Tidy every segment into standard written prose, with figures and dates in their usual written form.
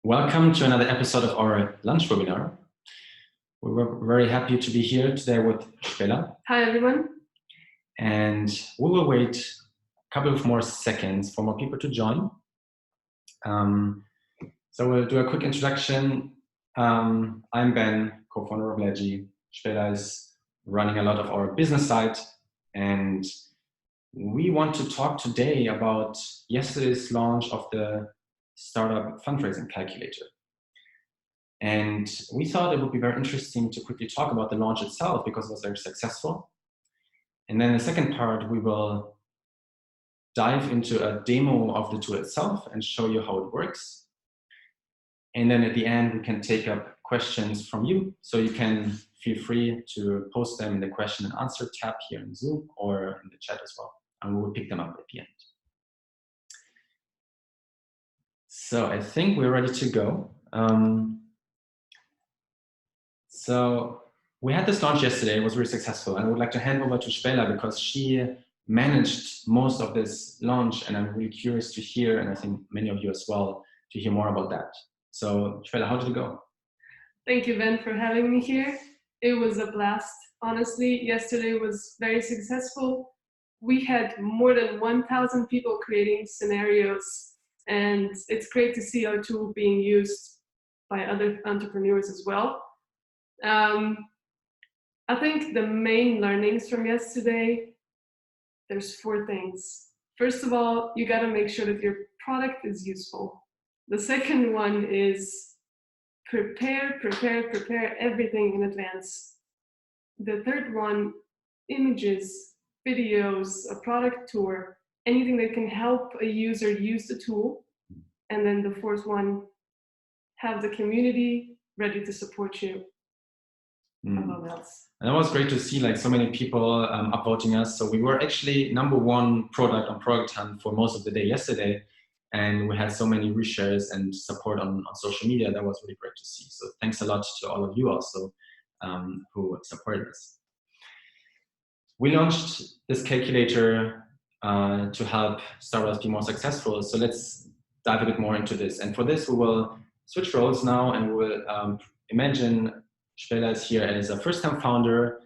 Welcome to another episode of our lunch webinar. We're very happy to be here today with Stella. Hi, everyone. And we will wait a couple of more seconds for more people to join. So we'll do a quick introduction. I'm Ben, co-founder of Legi. Stella is running a lot of our business side. And we want to talk today about yesterday's launch of the Startup Fundraising Calculator. And we thought it would be very interesting to quickly talk about the launch itself because it was very successful. And then the second part, we will dive into a demo of the tool itself and show you how it works. And then at the end, we can take up questions from you. So you can feel free to post them in the question and answer tab here in Zoom or in the chat as well. And we will pick them up at the end. So I think we're ready to go. So we had this launch yesterday. It was really successful. And I would like to hand over to Stella because she managed most of this launch. And I'm really curious to hear, and I think many of you as well, to hear more about that. So Stella, how did it go? Thank you, Ben, for having me here. It was a blast. Honestly, yesterday was very successful. We had more than 1,000 people creating scenarios, and it's great to see our tool being used by other entrepreneurs as well. I think the main learnings from yesterday, there's 4 things. First of all, you got to make sure that your product is useful. The second one is prepare everything in advance. The third one, images, videos, a product tour, anything that can help a user use the tool. And then the fourth one, have the community ready to support you. Above else. And it was great to see like so many people upvoting us. So we were actually #1 product on Product Hunt for most of the day yesterday. And we had so many reshares and support on social media. That was really great to see. So thanks a lot to all of you also who supported us. We launched this calculator to help startups be more successful. So let's dive a bit more into this. And for this, we will switch roles now and we will imagine Stella is here as a first-time founder,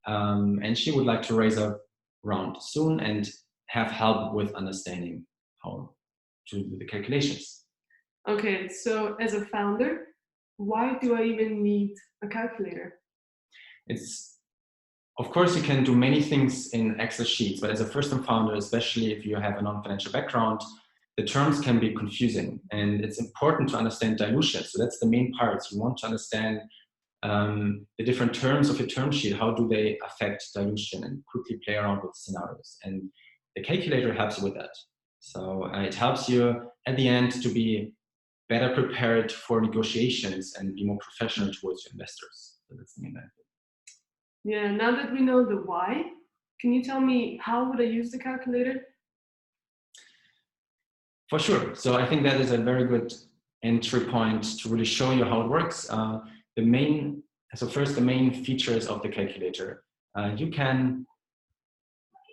and she would like to raise a round soon and have help with understanding how to do the calculations. Okay, so as a founder, why do I even need a calculator? Of course, you can do many things in Excel sheets, but as a first-time founder, especially if you have a non-financial background, the terms can be confusing, and it's important to understand dilution. So that's the main part. You want to understand the different terms of your term sheet, how do they affect dilution, and quickly play around with scenarios. And the calculator helps you with that. So it helps you at the end to be better prepared for negotiations and be more professional towards your investors. So that's the main benefit. Yeah, now that we know the why, can you tell me how would I use the calculator? For sure. So I think that is a very good entry point to really show you how it works. The main features of the calculator. You can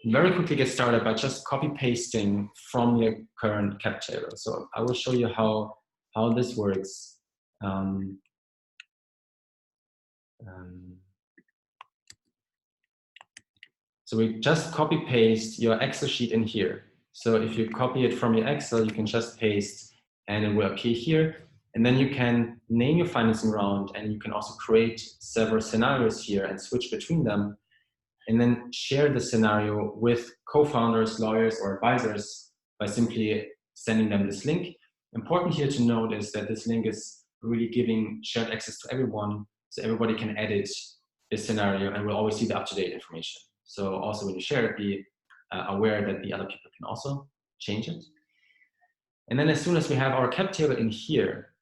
very quickly get started by just copy pasting from your current cap table. So I will show you how this works. So we just copy paste your Excel sheet in here. So if you copy it from your Excel, you can just paste and it will appear here. And then you can name your financing round, and you can also create several scenarios here and switch between them, and then share the scenario with co-founders, lawyers, or advisors by simply sending them this link. Important here to note is that this link is really giving shared access to everyone, so everybody can edit this scenario and will always see the up-to-date information. So also when you share it, be aware that the other people can also change it. And then as soon as we have our cap table in here,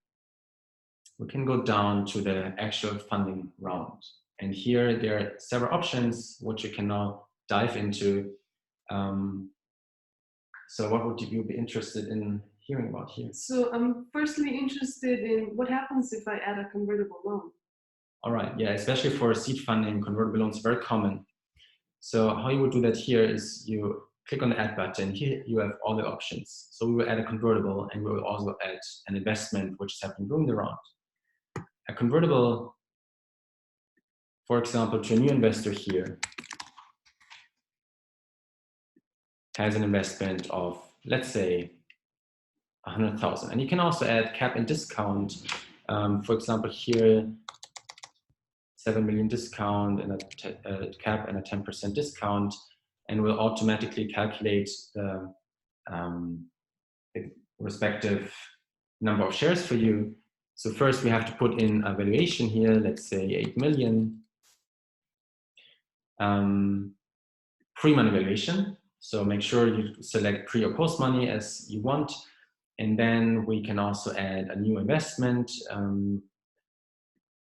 we can go down to the actual funding round. And here there are several options which you can now dive into. So what would you be interested in hearing about here? So I'm firstly interested in what happens if I add a convertible loan. All right, yeah, especially for seed funding, convertible loans are very common. So how you would do that here is you click on the add button. Here you have all the options. So we will add a convertible, and we will also add an investment which is happening during the round. A convertible, for example, to a new investor here, has an investment of, let's say, 100,000. And you can also add cap and discount. For example, here, 7 million discount and a cap and a 10% discount, and will automatically calculate the respective number of shares for you. So first we have to put in a valuation here, let's say 8 million. Pre-money valuation. So make sure you select pre or post money as you want. And then we can also add a new investment,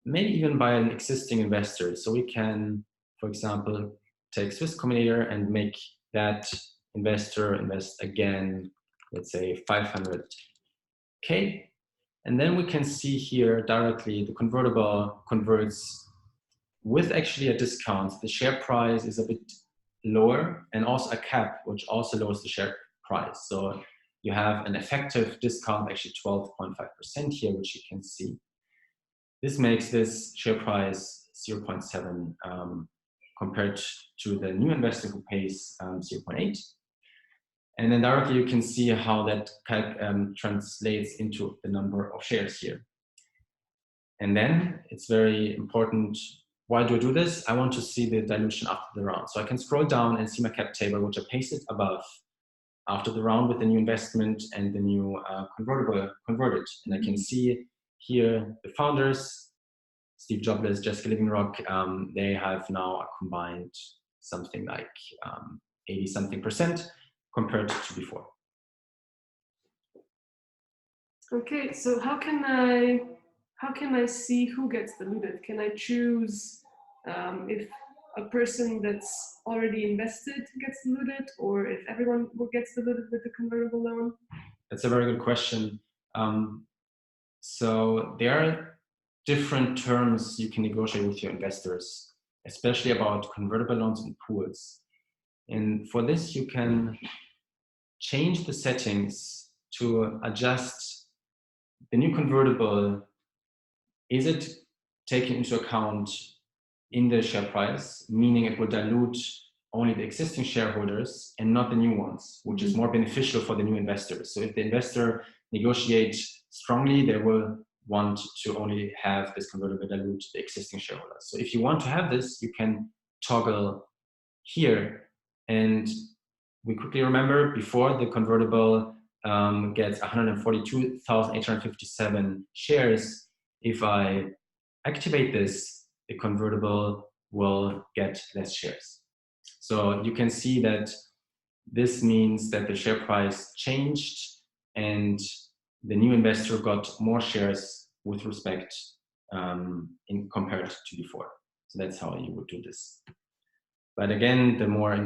maybe even by an existing investor. So we can, for example, take Swiss Combinator and make that investor invest again, let's say 500K. And then we can see here directly the convertible converts with actually a discount. The share price is a bit lower, and also a cap, which also lowers the share price. So you have an effective discount, actually 12.5% here, which you can see. This makes this share price 0.7 compared to the new investor who pays 0.8. And then directly you can see how that translates into the number of shares here. And then it's very important. Why do I do this? I want to see the dilution after the round. So I can scroll down and see my cap table, which I pasted above after the round with the new investment and the new convertible converted. And I can see here the founders, Steve Jobs, Jessica Living Rock, they have now a combined something like 80-something% compared to before. Okay, so how can I see who gets diluted? Can I choose if a person that's already invested gets diluted, or if everyone gets diluted with the convertible loan? That's a very good question. So there are different terms you can negotiate with your investors, especially about convertible loans and pools. And for this, you can change the settings to adjust the new convertible. Is it taken into account in the share price, meaning it will dilute only the existing shareholders and not the new ones, which is more beneficial for the new investors. So if the investor negotiates strongly, they will want to only have this convertible dilute the existing shareholders. So if you want to have this, you can toggle here. And we quickly remember before the convertible gets 142,857 shares. If I activate this, the convertible will get less shares. So you can see that this means that the share price changed and the new investor got more shares with respect compared to before. So that's how you would do this. But again, the more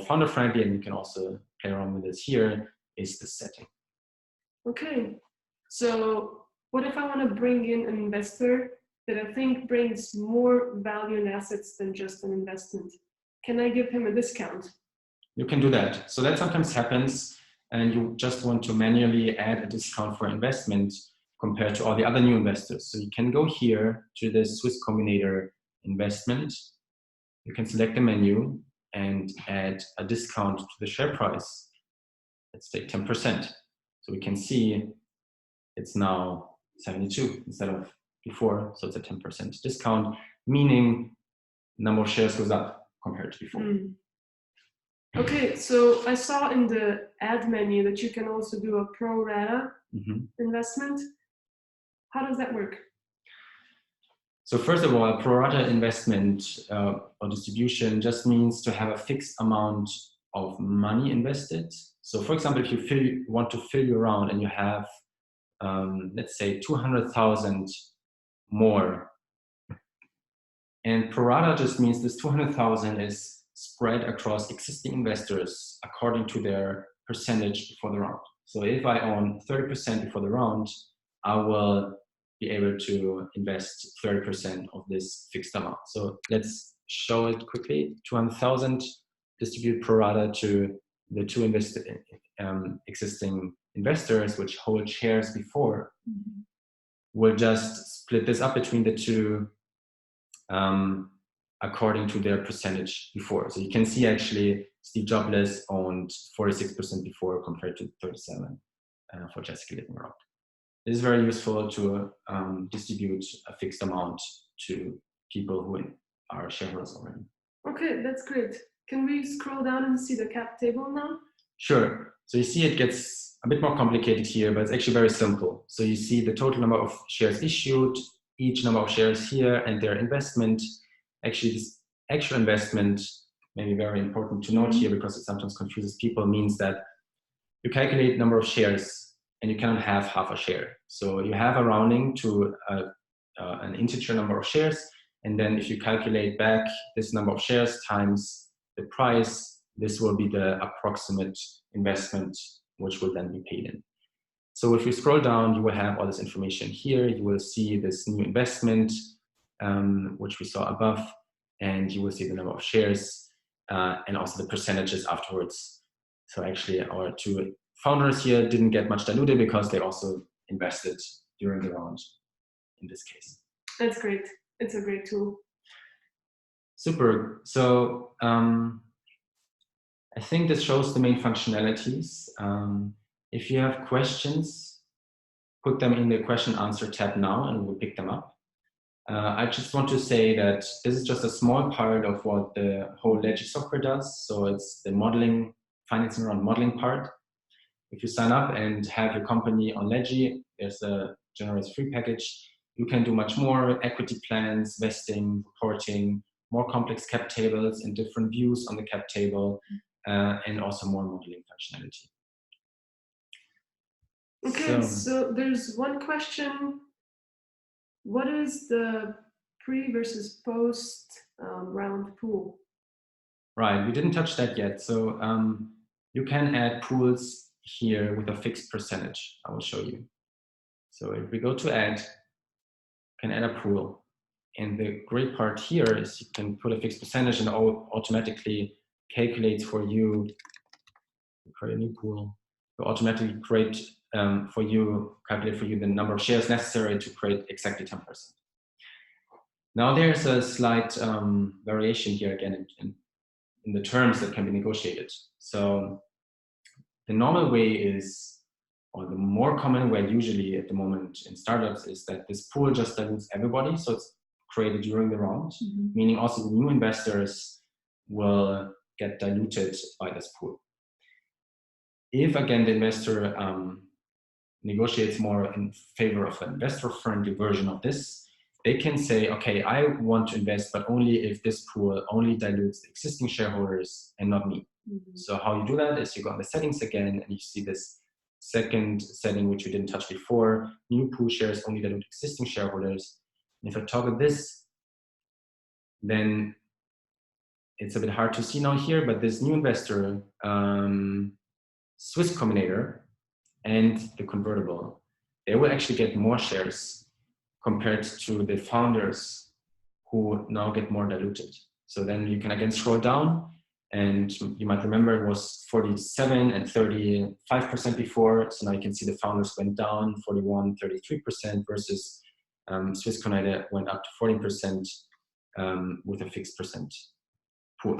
founder friendly, and you can also play around with this here, is the setting. Okay, so what if I want to bring in an investor that I think brings more value and assets than just an investment? Can I give him a discount? You can do that. So that sometimes happens, and you just want to manually add a discount for investment compared to all the other new investors. So you can go here to the Swiss Combinator investment. You can select the menu and add a discount to the share price. Let's take 10%. So we can see it's now 72 instead of before. So it's a 10% discount, meaning number of shares goes up compared to before. Okay, so I saw in the add menu that you can also do a pro rata investment. How does that work? So first of all, a pro rata investment or distribution just means to have a fixed amount of money invested. So for example, if you want to fill your round and you have, let's say 200,000 more, and pro rata just means this 200,000 is spread across existing investors according to their percentage before the round. So if I own 30% before the round, I will be able to invest 30% of this fixed amount. So let's show it quickly. 200,000 distribute pro rata to the two existing investors which hold shares before will just split this up between the two according to their percentage before. So you can see actually Steve Jobs owned 46% before compared to 37 for Jessica Living Rock. This is very useful to distribute a fixed amount to people who are shareholders already. Okay, that's great. Can we scroll down and see the cap table now? Sure. So you see it gets a bit more complicated here, but it's actually very simple. So you see the total number of shares issued, each number of shares here, and their investment. Actually, this actual investment, maybe very important to note here because it sometimes confuses people, means that you calculate number of shares and you cannot have half a share. So you have a rounding to an integer number of shares, and then if you calculate back this number of shares times the price, this will be the approximate investment which will then be paid in. So if you scroll down, you will have all this information here. You will see this new investment, which we saw above, and you will see the number of shares and also the percentages afterwards. So actually our two founders here didn't get much diluted because they also invested during the round in this case. That's great. It's a great tool. Super. So I think this shows the main functionalities. If you have questions, put them in the question answer tab now and we'll pick them up. I just want to say that this is just a small part of what the whole Leggy software does. So it's the modeling, financing around modeling part. If you sign up and have your company on Leggy, there's a generous free package. You can do much more: equity plans, vesting, reporting, more complex cap tables and different views on the cap table, and also more modeling functionality. Okay, so there's one question. What is the pre versus post round pool? Right, we didn't touch that yet. So you can add pools here with a fixed percentage. I will show you. So if we go to add, you can add a pool. And the great part here is you can put a fixed percentage and it automatically calculates for you, create a new pool, it will automatically create for you, calculate for you the number of shares necessary to create exactly 10%. Now there's a slight variation here again in the terms that can be negotiated. So the normal way is, or the more common way usually at the moment in startups, is that this pool just dilutes everybody. So it's created during the round, meaning also the new investors will get diluted by this pool. If again the investor negotiates more in favor of an investor-friendly version of this, they can say, okay, I want to invest, but only if this pool only dilutes the existing shareholders and not me. So how you do that is you go on the settings again and you see this second setting, which we didn't touch before: new pool shares only dilute existing shareholders. And if I toggle this, then it's a bit hard to see now here, but this new investor, Swiss Combinator and the convertible, they will actually get more shares compared to the founders who now get more diluted. So then you can again scroll down, and you might remember it was 47 and 35% before. So now you can see the founders went down 41, 33% versus Swiss Combinator went up to 14% with a fixed percent pool.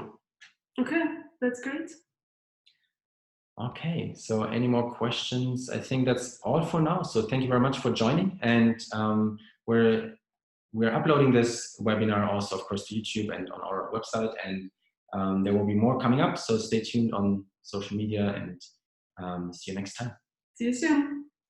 Okay, that's great. Okay, so any more questions? I think that's all for now. So thank you very much for joining, and we're uploading this webinar also, of course, to YouTube and on our website, and there will be more coming up. So stay tuned on social media, and see you next time. See you soon.